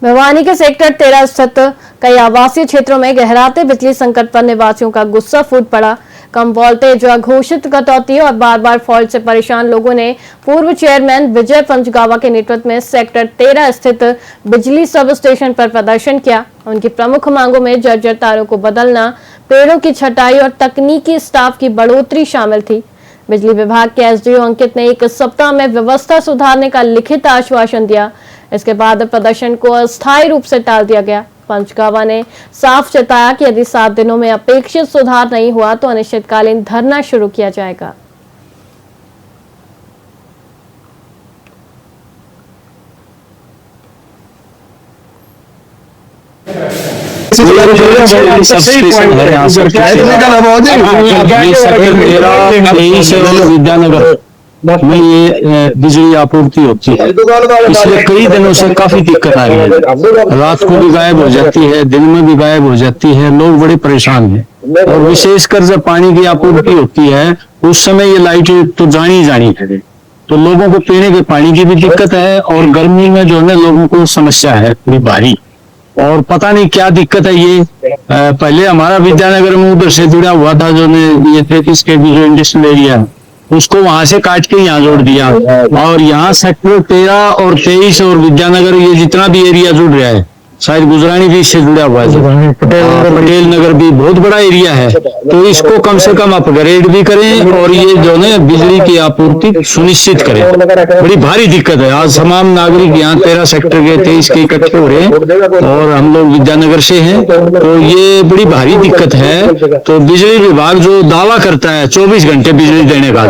भिवानी के सेक्टर 13 स्थित कई आवासीय क्षेत्रों में गहराते बिजली संकट पर निवासियों का गुस्सा फूट पड़ा। कम वोल्टेज व घोषित कटौती और बार बार फॉल्ट से परेशान लोगों ने पूर्व चेयरमैन विजय पंचगावा के नेतृत्व में सेक्टर 13 स्थित बिजली सब स्टेशन पर प्रदर्शन किया। उनकी प्रमुख मांगों में जर्जर तारों को बदलना, पेड़ों की छटाई और तकनीकी स्टाफ की बढ़ोतरी शामिल थी। बिजली विभाग के एसडीओ अंकित ने एक सप्ताह में व्यवस्था सुधारने का लिखित आश्वासन दिया। इसके बाद प्रदर्शन को अस्थायी रूप से टाल दिया गया। पंचगावा ने साफ जताया कि यदि 7 दिनों में अपेक्षित सुधार नहीं हुआ तो अनिश्चितकालीन धरना शुरू किया जाएगा। विद्यानगर में ये बिजली आपूर्ति होती है। पिछले कई दिनों से काफी दिक्कत आ रही है। रात को भी गायब हो जाती है, दिन में भी गायब हो जाती है। लोग बड़े परेशान हैं और विशेषकर जब पानी की आपूर्ति होती है उस समय ये लाइट तो जानी है, तो लोगों को पीने के पानी की भी दिक्कत है और गर्मी में जो है लोगों को समस्या है थोड़ी भारी। और पता नहीं क्या दिक्कत है ये। पहले हमारा विद्यानगर में उधर से जुड़ा हुआ था जो ये 33 के जो इंडस्ट्रियल एरिया, उसको वहां से काट के यहाँ जोड़ दिया और यहाँ सेक्टर 13 और 23 और विद्यानगर ये जितना भी एरिया जुड़ रहा है, शायद गुजरानी भी इससे जुड़ा हुआ है, पटेल नगर भी बहुत बड़ा एरिया है। तो इसको कम से कम अपग्रेड भी करें और ये जो है बिजली की आपूर्ति सुनिश्चित करें। बड़ी भारी दिक्कत है। आज तमाम नागरिक यहाँ 13 सेक्टर के 23 के इकट्ठे हो रहे हैं और हम लोग विद्यानगर से हैं, तो ये बड़ी भारी दिक्कत है। तो बिजली विभाग जो दावा करता है 24 घंटे बिजली देने का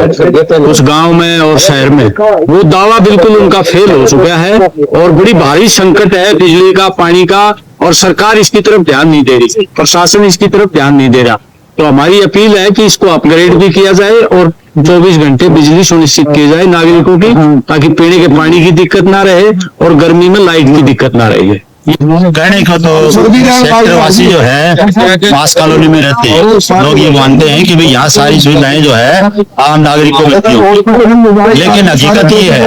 उस गाँव में और शहर में, वो दावा बिल्कुल उनका फेल हो चुका है और बड़ी भारी संकट है बिजली का, पानी का, और सरकार इसकी तरफ ध्यान नहीं दे रही, प्रशासन इसकी तरफ ध्यान नहीं दे रहा। तो हमारी अपील है कि इसको अपग्रेड भी किया जाए और 24 घंटे बिजली सुनिश्चित की जाए नागरिकों की, ताकि पीने के पानी की दिक्कत ना रहे और गर्मी में लाइट की दिक्कत ना रहे। कहने को तो सेक्टरवासी जो है मास कॉलोनी में रहते हैं, लोग ये मानते हैं कि भाई यहाँ सारी सुविधाएं जो है आम नागरिकों में होती, लेकिन हकीकत ये है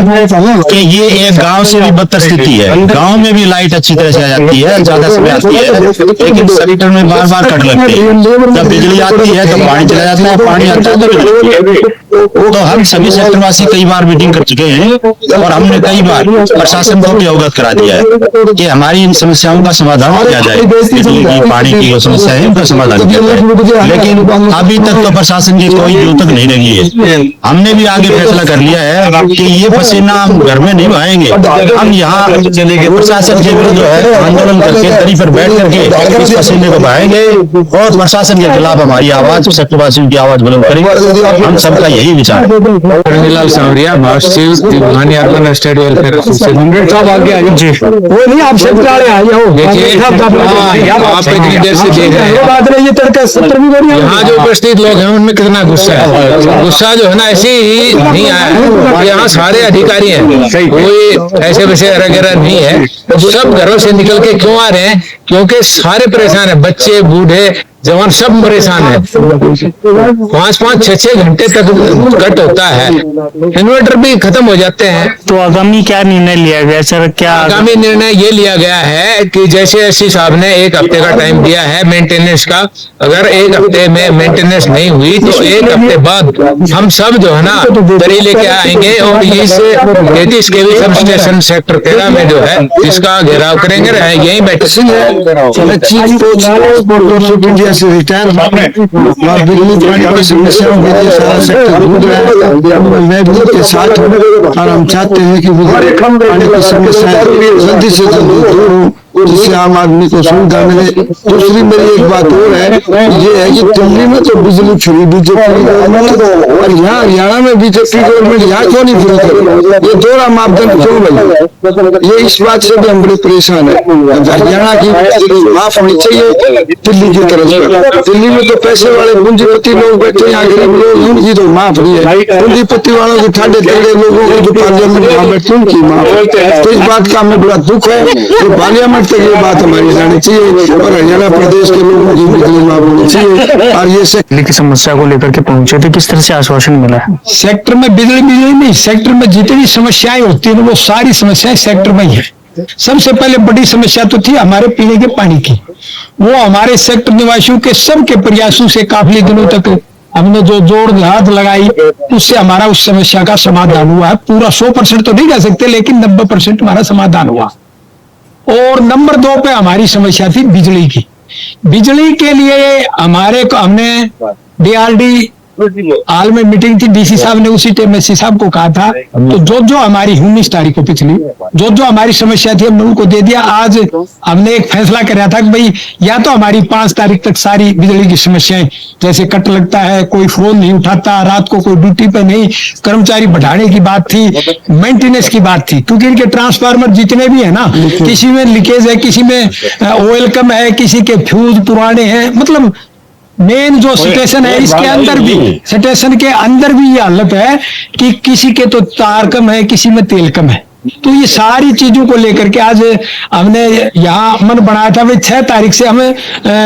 कि ये एक गांव से भी बदतर स्थिति है। गांव में भी लाइट अच्छी तरह से आ जाती है, ज्यादा समय आती है, लेकिन सेक्टर में बार बार कट लगती है। जब बिजली आती है तो पानी चला जाता है, पानी आता है तो हम सभी सेक्टरवासी कई बार मीटिंग कर चुके हैं और हमने कई बार प्रशासन को भी अवगत करा दिया है कि हमारी इन समस्याओं का समाधान किया जाए। बिजली की, पानी की जो समस्या है उनका समाधान किया जाए, लेकिन अभी तक तो प्रशासन की कोई जरूरत नहीं लगी है। हमने भी आगे फैसला कर लिया है कि ये पसीना हम घर में नहीं बहाएंगे, हम यहाँ प्रशासन के विरुद्ध जो है आंदोलन करके दरी पर बैठ करके इस पसीने को बहाएंगे और प्रशासन के खिलाफ हमारी आवाज, सेक्टरवासियों की आवाज बुलंद करेंगे। हम सबका यही विचार है। Rangilal Sanoria, Bhiwani urban state welfare association. साहब आगे आ जाओ। वो नहीं, आप सब आ जाओ। देखिए आप इतनी देर से देख रहे हैं, यहाँ जो उपस्थित लोग हैं उनमें कितना गुस्सा है। गुस्सा जो है ना ऐसे ही नहीं आया है, यहाँ सारे अधिकारी हैं, कोई ऐसे वैसे वगैरह नहीं है। सब घरों से निकल के क्यों आ रहे हैं? क्योंकि सारे परेशान है, बच्चे, बूढ़े, जवान सब परेशान है। 5-5, 6-6 घंटे तक कट होता है, इन्वर्टर भी खत्म हो जाते हैं। तो आगामी क्या निर्णय लिया गया सर? क्या आगामी निर्णय ये लिया गया है कि जैसे एससी साहब ने 1 हफ्ते का टाइम दिया है मेंटेनेंस का, अगर 1 हफ्ते में मेंटेनेंस नहीं हुई तो 1 हफ्ते बाद हम सब जो है ना दरी लेके आएंगे और इस 33 के सब स्टेशन सेक्टर 13 में जो है इसका घेराव करेंगे, यही बैठे से रिटायर और बिजली पानी की समस्याओं के लिए सारा सेक्टर ढूंढ रहा है। मैं भी के साथ हूँ और हम चाहते हैं कि बिजली पानी की समस्या जल्दी से जल्दी दूर हो, जिससे आम आदमी को सुविधा मिले। दूसरी मेरी एक बात और है, ये है कि दिल्ली में तो बिजली फ्री बीजेपी गवर्नमेंट और यहाँ हरियाणा में बीजेपी गवर्नमेंट, यहाँ क्यों नहीं फ्री करे? ये दोहरा मापदंड क्यों बने? ये इस बात से भी हम बड़े परेशान है। हरियाणा की माफ होनी चाहिए दिल्ली की तरफ से। दिल्ली में तो पैसे वाले पूंजीपति लोग बैठे, यहाँ गरीब लोग उनकी तो माफ नहीं है। पूंजीपति वालों की ठाडे टेढ़े लोगों की जो पार्लियामेंट में बैठे उनकी माफ है। तो इस बात का हमें बड़ा दुख है कि पार्लियामेंट तक ये बात हमारी जानी चाहिए और हरियाणा प्रदेश के लोगों की बिजली माफ होनी चाहिए। और ये बिजली की समस्या को लेकर के पहुंचे थे, किस तरह से आश्वासन मिला है? सेक्टर में बिजली नहीं, सेक्टर में जितनी समस्याएं होती है वो सारी समस्याएं सेक्टर में ही है। सबसे पहले बड़ी समस्या तो थी हमारे पीने के पानी की। वो हमारे सेक्टर निवासियों के सबके प्रयासों से काफी दिनों तक हमने जो जोड़ हाथ लगाई, उससे हमारा उस समस्या का समाधान हुआ है। पूरा 100% तो नहीं कह सकते, लेकिन 90% हमारा समाधान हुआ। और नंबर 2 पे हमारी समस्या थी बिजली की। बिजली के लिए हमने DRD हाल में मीटिंग थी, DC साहब ने उसी टाइम SC साहब को कहा था, तो जो हमारी 19 तारीख को पिछली जो हमारी समस्या थी हमने उनको दे दिया। आज हमने एक फैसला कराया था कि भाई या तो हमारी 5 तारीख तक सारी बिजली की समस्याएं, जैसे कट लगता है, कोई फोन नहीं उठाता, रात को कोई ड्यूटी पे नहीं, कर्मचारी बढ़ाने की बात थी, मेंटेनेंस की बात थी, क्योंकि इनके ट्रांसफार्मर जितने भी है ना, किसी में लीकेज है, किसी में ऑयल कम है, किसी के फ्यूज पुराने हैं। मतलब मेन जो स्टेशन है इसके अंदर भी, स्टेशन के अंदर भी ये हालत है कि किसी के तो तार कम है, किसी में तेल कम है। तो ये सारी चीजों को लेकर के आज हमने यहाँ मन बनाया था, भाई 6 तारीख से हमें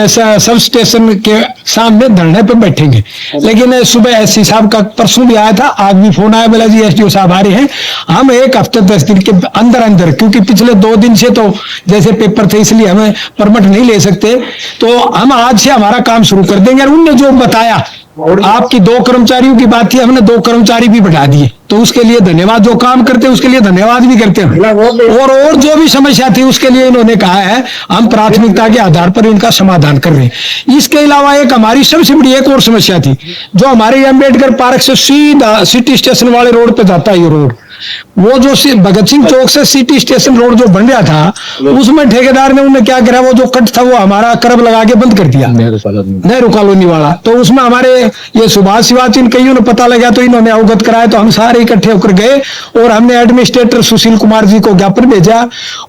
सब स्टेशन के सामने धरने पे बैठेंगे। लेकिन सुबह SC साहब का परसों भी आया था, आज भी फोन आया, बोला जी SDO साहब आ रहे हैं, हम 1 हफ्ते 10 दिन के अंदर, क्योंकि पिछले 2 दिन से तो जैसे पेपर थे इसलिए हमें परमिट नहीं ले सकते, तो हम आज से हमारा काम शुरू कर देंगे। और उनने जो बताया, आपकी 2 कर्मचारियों की बात थी, हमने 2 कर्मचारी भी बढ़ा दिए, तो उसके लिए धन्यवाद। जो काम करते हैं उसके लिए धन्यवाद भी करते हैं। और जो भी समस्या थी उसके लिए इन्होंने कहा है हम प्राथमिकता के आधार पर इनका समाधान कर रहे हैं। इसके अलावा एक हमारी सबसे बड़ी एक और समस्या थी, जो हमारे अम्बेडकर पार्क से सीधा सिटी स्टेशन वाले रोड पे जाता है ये रोड, वो जो भगत सिंह चौक से सिटी स्टेशन रोड जो बन रहा था, उसमें ठेकेदार ने उन्हें क्या करा, वो जो कट था वो हमारा करब लगा के बंद कर दिया, नेहरू कॉलोनी वाला। तो उसमें हमारे ये सुभाष शिवाचिन कईयों ने पता लगा, तो इन्होंने अवगत कराया, तो हम सारे इकट्ठे होकर गए और हमने एडमिनिस्ट्रेटर सुशील कुमार जी को ज्ञापन भेजा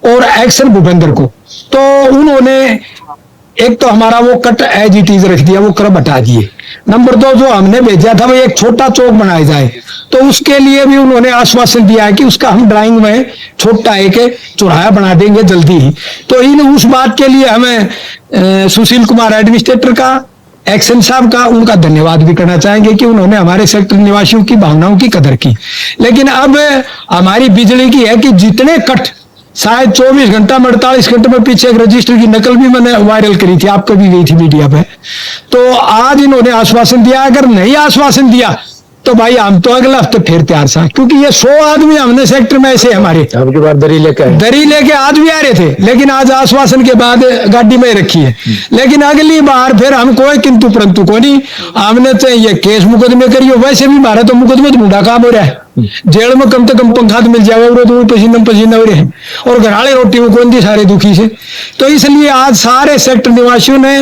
और एक्शन भूपेंद्र को। तो उन्होंने एक तो हमारा वो कट एज इट इज रख दिया, वो करब हटा दिए। नंबर 2 जो हमने भेजा था वो एक छोटा चौक बनाया जाए, तो उसके लिए भी उन्होंने आश्वासन दिया है कि उसका हम ड्राइंग में छोटा एक चौराहा बना देंगे जल्दी ही। तो उस बात के लिए हमें सुशील कुमार एडमिनिस्ट्रेटर का, एक्शन साहब का, उनका धन्यवाद भी करना चाहेंगे कि उन्होंने हमारे सेक्टर निवासियों की भावनाओं की कदर की। लेकिन अब हमारी बिजली की है कि जितने कट शायद 24 घंटा में 48 घंटे में, पीछे एक रजिस्टर की नकल भी मैंने वायरल करी थी, आपको भी गई थी मीडिया पे। तो आज इन्होंने आश्वासन दिया, अगर नहीं आश्वासन दिया तो भाई हम तो अगले हफ्ते फिर तैयार था, क्योंकि ये 100 आदमी हमने सेक्टर में ऐसे हमारे दरी लेके आज भी आ रहे थे, लेकिन आज आश्वासन के बाद गाड़ी में रखी है। लेकिन अगली बार फिर हम कोई किंतु परंतु को नहीं, हमने तो ये केस मुकदमे करियो, वैसे भी हमारा तो मुकदमे तो मुंडा काम हो रहा है, जेल में कम से कम पंखा तो मिल जाएगा, तो पसीना हो रहे हैं, और घराड़े रोटी में कौन दी सारे दुखी से। तो इसलिए आज सारे सेक्टर निवासियों ने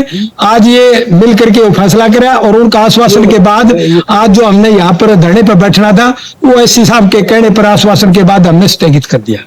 आज ये मिल करके वो फैसला करा, और उनका आश्वासन के बाद आज जो हमने यहाँ पर धरने पर बैठना था, वो SC साहब के कहने पर आश्वासन के बाद हमने स्थगित कर दिया।